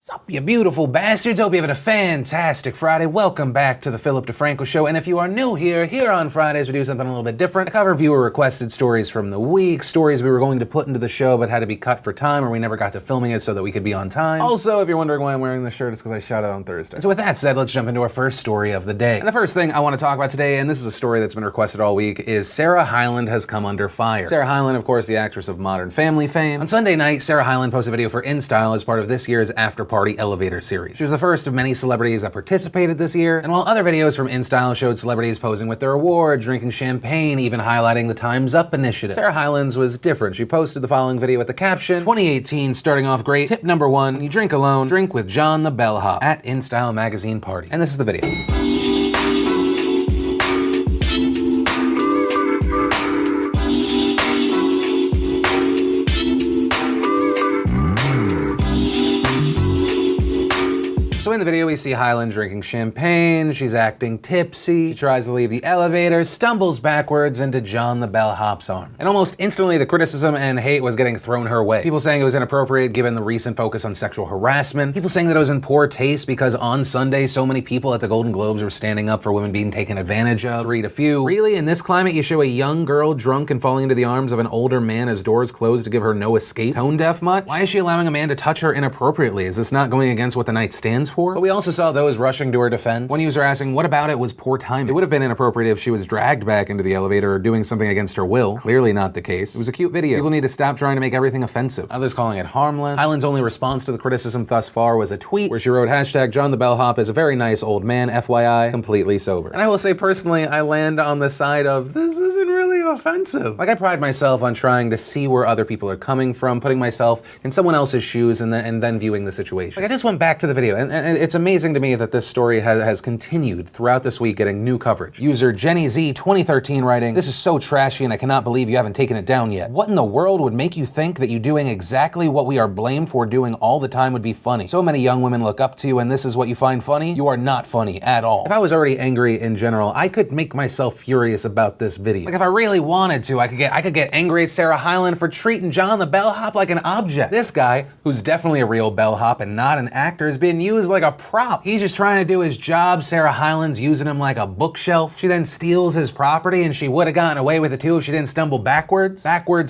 Sup, you beautiful bastards? Hope you're having a fantastic Friday. Welcome back to the DeFranco Show. And if you are new here on Fridays, we do something a little bit different. I cover viewer-requested stories from the week, stories we were going to put into the show but had to be cut for time, or we never got to filming it so that we could be on time. Also, if you're wondering why I'm wearing this shirt, it's because I shot it on Thursday. So with that said, let's jump into our first story of the day. And the first thing I want to talk about today, and this is a story that's been requested all week, is Sarah Hyland has come under fire. Sarah Hyland, of course, the actress of Modern Family fame. On Sunday night, Sarah Hyland posted a video for InStyle as part of this year's After Party Elevator series. She was the first of many celebrities that participated this year, and while other videos from InStyle showed celebrities posing with their award, drinking champagne, even highlighting the Time's Up initiative, Sarah Hyland's was different. She posted the following video with the caption, 2018 starting off great. Tip number 1, when you drink alone, drink with John the Bellhop at InStyle magazine party. And this is the video. So in the video, we see Hyland drinking champagne, she's acting tipsy, she tries to leave the elevator, stumbles backwards into John the Bellhop's arm. And almost instantly, the criticism and hate was getting thrown her way. People saying it was inappropriate given the recent focus on sexual harassment. People saying that it was in poor taste because on Sunday, so many people at the Golden Globes were standing up for women being taken advantage of. To read a few. Really, in this climate, you show a young girl drunk and falling into the arms of an older man as doors close to give her no escape? Tone deaf much? Why is she allowing a man to touch her inappropriately? Is this not going against what the night stands for? But we also saw those rushing to her defense. One user asking, what about it was poor timing? It would have been inappropriate if she was dragged back into the elevator or doing something against her will. Clearly not the case. It was a cute video. People need to stop trying to make everything offensive. Others calling it harmless. Hyland's only response to the criticism thus far was a tweet where she wrote, hashtag John the Bellhop is a very nice old man, FYI, completely sober. And I will say personally, I land on the side of, this isn't really offensive. Like, I pride myself on trying to see where other people are coming from, putting myself in someone else's shoes and then viewing the situation. Like, I just went back to the video and it's amazing to me that this story has continued throughout this week getting new coverage. User Jenny Z 2013 writing, this is so trashy and I cannot believe you haven't taken it down yet. What in the world would make you think that you doing exactly what we are blamed for doing all the time would be funny? So many young women look up to you and this is what you find funny? You are not funny at all. If I was already angry in general, I could make myself furious about this video. Like if I really wanted to, I could get angry at Sarah Hyland for treating John the Bellhop like an object. This guy, who's definitely a real bellhop and not an actor, is being used like a prop. He's just trying to do his job. Sarah Hyland's using him like a bookshelf. She then steals his property and she would have gotten away with it too if she didn't stumble backwards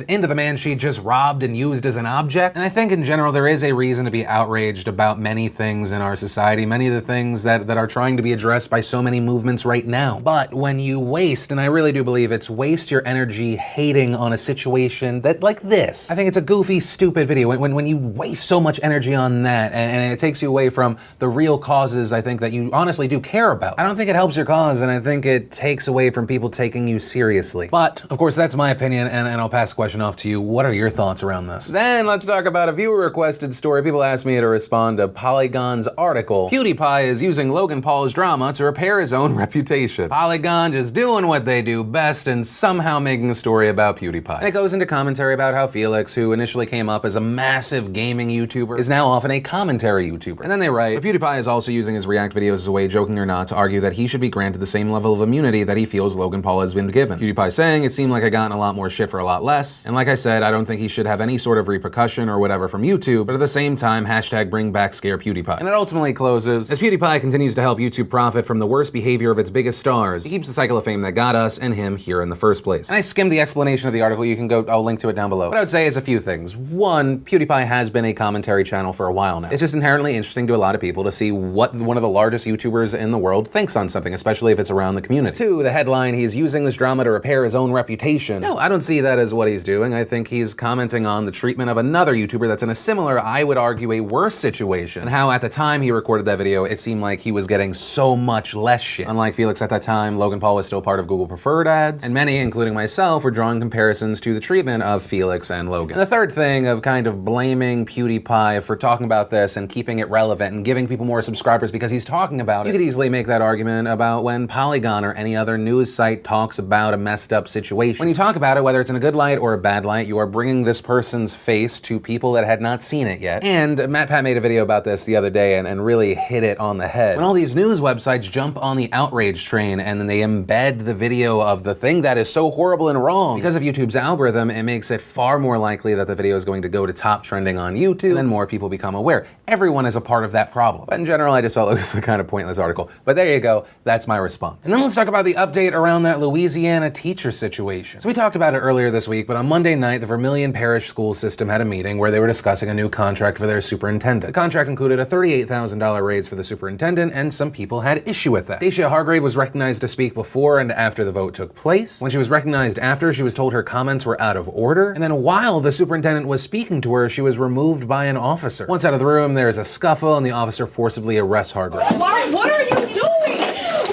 into the man she just robbed and used as an object. And I think in general there is a reason to be outraged about many things in our society, many of the things that are trying to be addressed by so many movements right now. But when you waste, and I really do believe it's waste your energy hating on a situation that like this, I think it's a goofy, stupid video. When you waste so much energy on that and it takes you away from the real causes I think that you honestly do care about. I don't think it helps your cause, and I think it takes away from people taking you seriously. But, of course, that's my opinion, and I'll pass the question off to you. What are your thoughts around this? Then let's talk about a viewer-requested story. People asked me to respond to Polygon's article. Pewdiepie is using Logan Paul's drama to repair his own reputation. Polygon just doing what they do best and somehow making a story about Pewdiepie. And it goes into commentary about how Felix, who initially came up as a massive gaming YouTuber, is now often a commentary YouTuber. And then they write, Pewdiepie is also using his React videos as a way, joking or not, to argue that he should be granted the same level of immunity that he feels Logan Paul has been given. Pewdiepie saying, it seemed like I gotten a lot more shit for a lot less, and like I said, I don't think he should have any sort of repercussion or whatever from YouTube, but at the same time, hashtag bring back scare Pewdiepie. And it ultimately closes, as Pewdiepie continues to help YouTube profit from the worst behavior of its biggest stars, he keeps the cycle of fame that got us and him here in the first place. And I skimmed the explanation of the article, you can go, I'll link to it down below. What I would say is a few things. One, Pewdiepie has been a commentary channel for a while now. It's just inherently interesting to a lot of people to see what one of the largest YouTubers in the world thinks on something, especially if it's around the community. Two, the headline, he's using this drama to repair his own reputation. No, I don't see that as what he's doing. I think he's commenting on the treatment of another YouTuber that's in a similar, I would argue, a worse situation, and how at the time he recorded that video, it seemed like he was getting so much less shit. Unlike Felix at that time, Logan Paul was still part of Google Preferred ads, and many, including myself, were drawing comparisons to the treatment of Felix and Logan. And the third thing of kind of blaming Pewdiepie for talking about this and keeping it relevant and giving giving people more subscribers because he's talking about it. You could easily make that argument about when Polygon or any other news site talks about a messed up situation. When you talk about it, whether it's in a good light or a bad light, you are bringing this person's face to people that had not seen it yet. And MatPat made a video about this the other day and really hit it on the head. When all these news websites jump on the outrage train and then they embed the video of the thing that is so horrible and wrong, because of YouTube's algorithm, it makes it far more likely that the video is going to go to top trending on YouTube, and then more people become aware. Everyone is a part of that problem. But in general, I just felt it was a kind of pointless article. But there you go, that's my response. And then let's talk about the update around that Louisiana teacher situation. So we talked about it earlier this week, but on Monday night, the Vermilion Parish School System had a meeting where they were discussing a new contract for their superintendent. The contract included a $38,000 raise for the superintendent, and some people had issue with that. Dacia Hargrave was recognized to speak before and after the vote took place. When she was recognized after, she was told her comments were out of order, and then while the superintendent was speaking to her, she was removed by an officer. Once out of the room, there is a scuffle, and the officer forcibly arrests Hargrave. Why? What are you doing?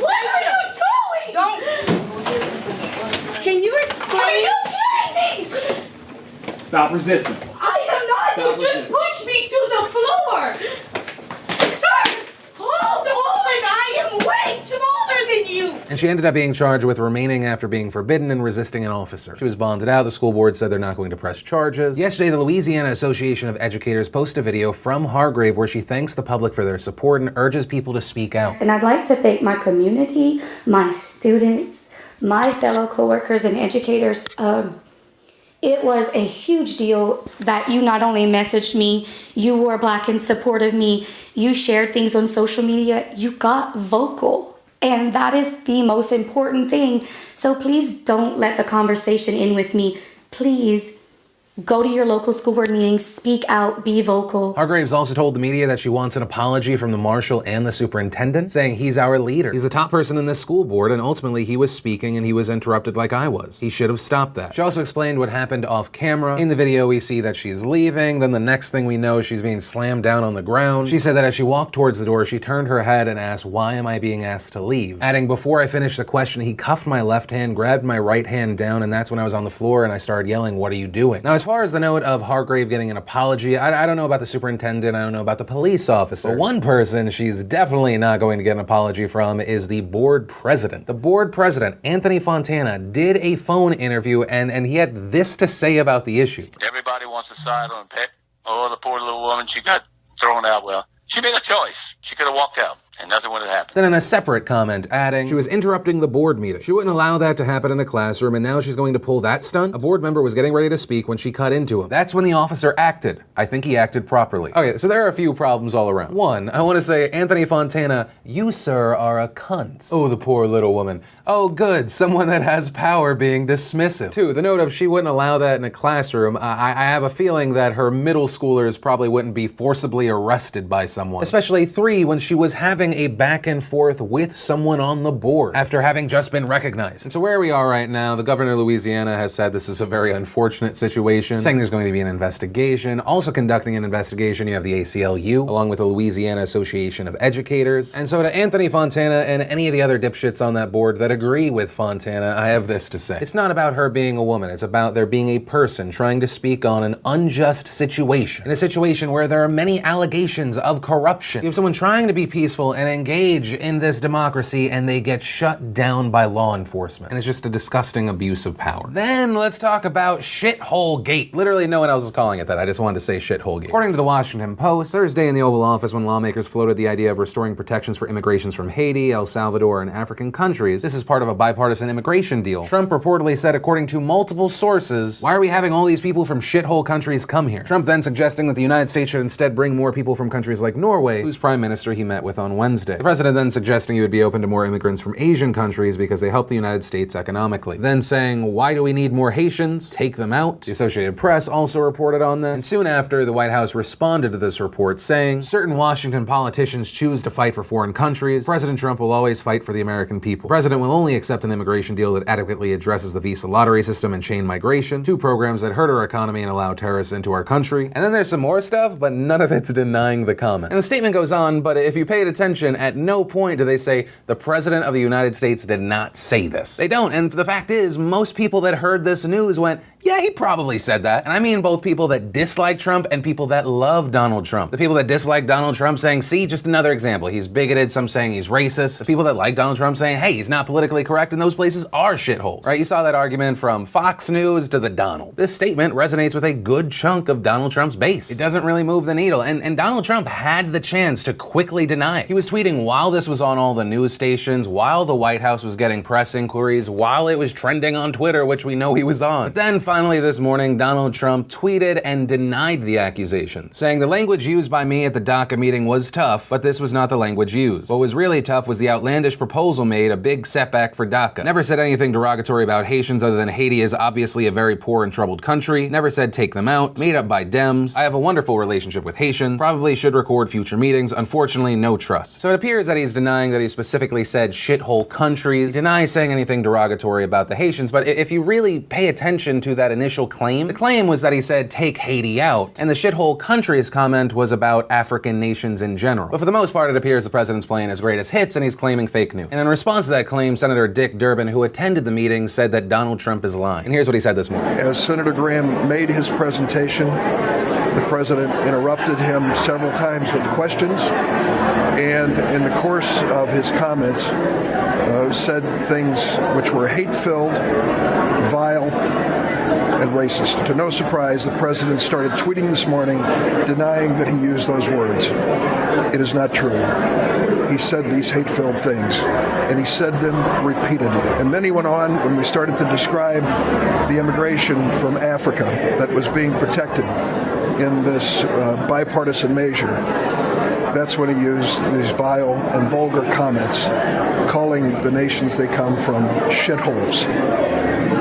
What are you doing? Don't. Can you explain? Are you kidding me? Stop resisting. I am not. You just pushed me to the floor. Sir, hold on. I am way smaller than you. And she ended up being charged with remaining after being forbidden and resisting an officer. She was bonded out. The school board said they're not going to press charges. Yesterday, the Louisiana Association of Educators posted a video from Hargrave where she thanks the public for their support and urges people to speak out. And I'd like to thank my community, my students, my fellow coworkers and educators. It was a huge deal that you not only messaged me, you wore black in support of me, you shared things on social media, you got vocal. And that is the most important thing. So please don't let the conversation end with me. Please go to your local school board meetings, speak out, be vocal. Hargraves also told the media that she wants an apology from the marshal and the superintendent, saying he's our leader. He's the top person in this school board, and ultimately he was speaking and he was interrupted like I was. He should have stopped that. She also explained what happened off camera. In the video, we see that she's leaving. Then the next thing we know, she's being slammed down on the ground. She said that as she walked towards the door, she turned her head and asked, "Why am I being asked to leave?" Adding, "Before I finished the question, he cuffed my left hand, grabbed my right hand down, and that's when I was on the floor and I started yelling, 'What are you doing?'" Now, as far as the note of Hargrave getting an apology, I don't know about the superintendent, I don't know about the police officer. But one person she's definitely not going to get an apology from is the board president. The board president, Anthony Fontana, did a phone interview and he had this to say about the issue. Everybody wants to side on Pet. Oh, the poor little woman, she got thrown out. Well, she made a choice. She could have walked out. And nothing would have happened. Then in a separate comment, adding, she was interrupting the board meeting. She wouldn't allow that to happen in a classroom, and now she's going to pull that stunt? A board member was getting ready to speak when she cut into him. That's when the officer acted. I think he acted properly. Okay, so there are a few problems all around. One, I want to say, Anthony Fontana, you, sir, are a cunt. Oh, the poor little woman. Oh, good, someone that has power being dismissive. Two, the note of she wouldn't allow that in a classroom. I have a feeling that her middle schoolers probably wouldn't be forcibly arrested by someone. Especially three, when she was having a back and forth with someone on the board after having just been recognized. And so where we are right now, the governor of Louisiana has said this is a very unfortunate situation, saying there's going to be an investigation. Also conducting an investigation, you have the ACLU, along with the Louisiana Association of Educators. And so to Anthony Fontana and any of the other dipshits on that board that agree with Fontana, I have this to say. It's not about her being a woman, it's about there being a person trying to speak on an unjust situation. In a situation where there are many allegations of corruption. You have someone trying to be peaceful and engage in this democracy and they get shut down by law enforcement. And it's just a disgusting abuse of power. Then let's talk about Shithole Gate. Literally no one else is calling it that. I just wanted to say Shithole Gate. According to the Washington Post, Thursday in the Oval Office when lawmakers floated the idea of restoring protections for immigrations from Haiti, El Salvador, and African countries, this is part of a bipartisan immigration deal. Trump reportedly said, according to multiple sources, why are we having all these people from shithole countries come here? Trump then suggesting that the United States should instead bring more people from countries like Norway, whose prime minister he met with on Wednesday. The president then suggesting he would be open to more immigrants from Asian countries because they help the United States economically. Then saying, why do we need more Haitians? Take them out. The Associated Press also reported on this. And soon after, the White House responded to this report saying, certain Washington politicians choose to fight for foreign countries. President Trump will always fight for the American people. The president will only accept an immigration deal that adequately addresses the visa lottery system and chain migration, two programs that hurt our economy and allow terrorists into our country. And then there's some more stuff, but none of it's denying the comment. And the statement goes on, but if you paid attention, at no point do they say the president of the United States did not say this. They don't, and the fact is, most people that heard this news went, Yeah, he probably said that. And I mean both people that dislike Trump and people that love Donald Trump. The people that dislike Donald Trump saying, see, just another example, he's bigoted, some saying he's racist. The people that like Donald Trump saying, hey, he's not politically correct, and those places are shitholes, right? You saw that argument from Fox News to the Donald. This statement resonates with a good chunk of Donald Trump's base. It doesn't really move the needle, and Donald Trump had the chance to quickly deny it. He was tweeting while this was on all the news stations, while the White House was getting press inquiries, while it was trending on Twitter, which we know he was on. But then finally this morning, Donald Trump tweeted and denied the accusation, saying the language used by me at the DACA meeting was tough, but this was not the language used. What was really tough was the outlandish proposal made, a big setback for DACA. Never said anything derogatory about Haitians other than Haiti is obviously a very poor and troubled country. Never said take them out. Made up by Dems. I have a wonderful relationship with Haitians. Probably should record future meetings. Unfortunately, no trust. So it appears that he's denying that he specifically said shithole countries. He denies saying anything derogatory about the Haitians, but if you really pay attention to that initial claim, the claim was that he said take Haiti out, and the shithole countries comment was about African nations in general. But for the most part, it appears the president's playing his greatest hits and he's claiming fake news. And in response to that claim, Senator Dick Durbin, who attended the meeting, said that Donald Trump is lying. And here's what he said this morning. As Senator Graham made his presentation, the president interrupted him several times with questions, and in the course of his comments, said things which were hate-filled, vile, and racist. To no surprise, the president started tweeting this morning denying that he used those words. It is not true. He said these hate-filled things, and he said them repeatedly. And then he went on when we started to describe the immigration from Africa that was being protected in this bipartisan measure. That's when he used these vile and vulgar comments, calling the nations they come from shitholes.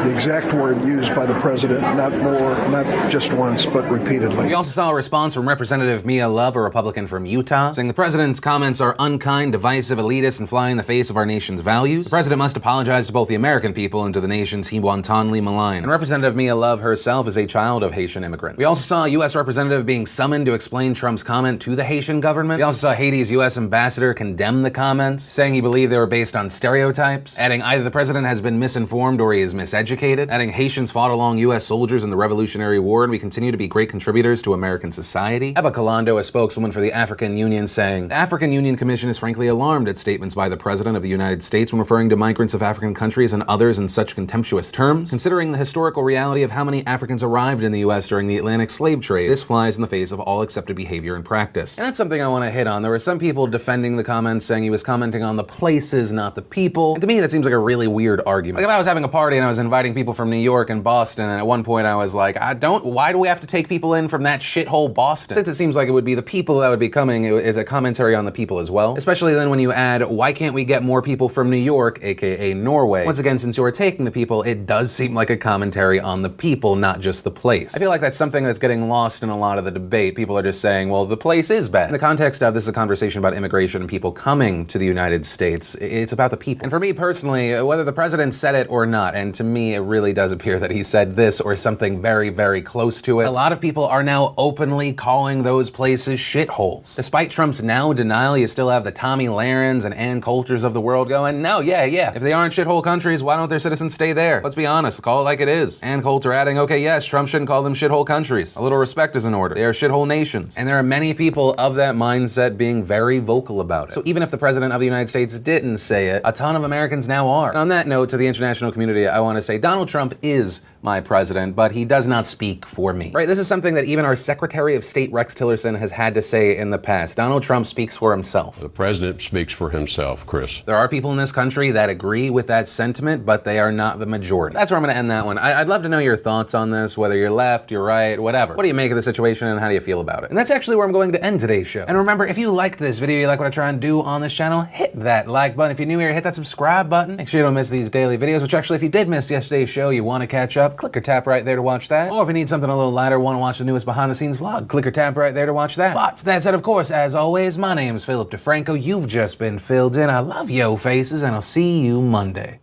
The exact word used by the president, not just once, but repeatedly. We also saw a response from Representative Mia Love, a Republican from Utah, saying the president's comments are unkind, divisive, elitist, and fly in the face of our nation's values. The president must apologize to both the American people and to the nations he wantonly maligned. And Representative Mia Love herself is a child of Haitian immigrants. We also saw a U.S. representative being summoned to explain Trump's comment to the Haitian government. We also saw Haiti's U.S. ambassador condemn the comments, saying he believed they were based on stereotypes, adding either the president has been misinformed or he is miseducated, adding Haitians fought along U.S. soldiers in the Revolutionary War and we continue to be great contributors to American society. Eba Kalando, a spokeswoman for the African Union, saying, the African Union Commission is frankly alarmed at statements by the President of the United States when referring to migrants of African countries and others in such contemptuous terms. Considering the historical reality of how many Africans arrived in the U.S. during the Atlantic slave trade, this flies in the face of all accepted behavior and practice. And that's something I want to hit on. There were some people defending the comments, saying he was commenting on the places, not the people. And to me, that seems like a really weird argument. Like if I was having a party and I was inviting people from New York and Boston, and at one point I was like, why do we have to take people in from that shithole Boston? Since it seems like it would be the people that would be coming, it is a commentary on the people as well. Especially then when you add, why can't we get more people from New York, aka Norway? Once again, since you're taking the people, it does seem like a commentary on the people, not just the place. I feel like that's something that's getting lost in a lot of the debate. People are just saying, well, the place is bad. In the context of this is a conversation about immigration and people coming to the United States, it's about the people. And for me personally, whether the president said it or not, and to me it really does appear that he said this or something very, very close to it, a lot of people are now openly calling those places shitholes. Despite Trump's now denial, you still have the Tommy Lahrens and Ann Coulters of the world going, no, yeah, if they aren't shithole countries, why don't their citizens stay there? Let's be honest, call it like it is. Ann Coulter adding, okay, yes, Trump shouldn't call them shithole countries. A little respect is in order. They are shithole nations. And there are many people of that mindset being very vocal about it. So even if the president of the United States didn't say it, a ton of Americans now are. And on that note, to the international community, I want to say Donald Trump is my president, but he does not speak for me. Right? This is something that even our Secretary of State Rex Tillerson has had to say in the past. Donald Trump speaks for himself. The president speaks for himself, Chris. There are people in this country that agree with that sentiment, but they are not the majority. That's where I'm going to end that one. I'd love to know your thoughts on this, whether you're left, you're right, whatever. What do you make of the situation and how do you feel about it? And that's actually where I'm going to end today's show. And remember, if you liked this video, you like what I try and do on this channel, hit that like button. If you're new here, hit that subscribe button. Make sure you don't miss these daily videos, which actually, if you did miss yesterday's show, you want to catch up, click or tap right there to watch that. Or if you need something a little lighter, want to watch the newest behind the scenes vlog, click or tap right there to watch that. But that said, of course, as always, my name is Philip DeFranco. You've just been filled in. I love yo faces, and I'll see you Monday.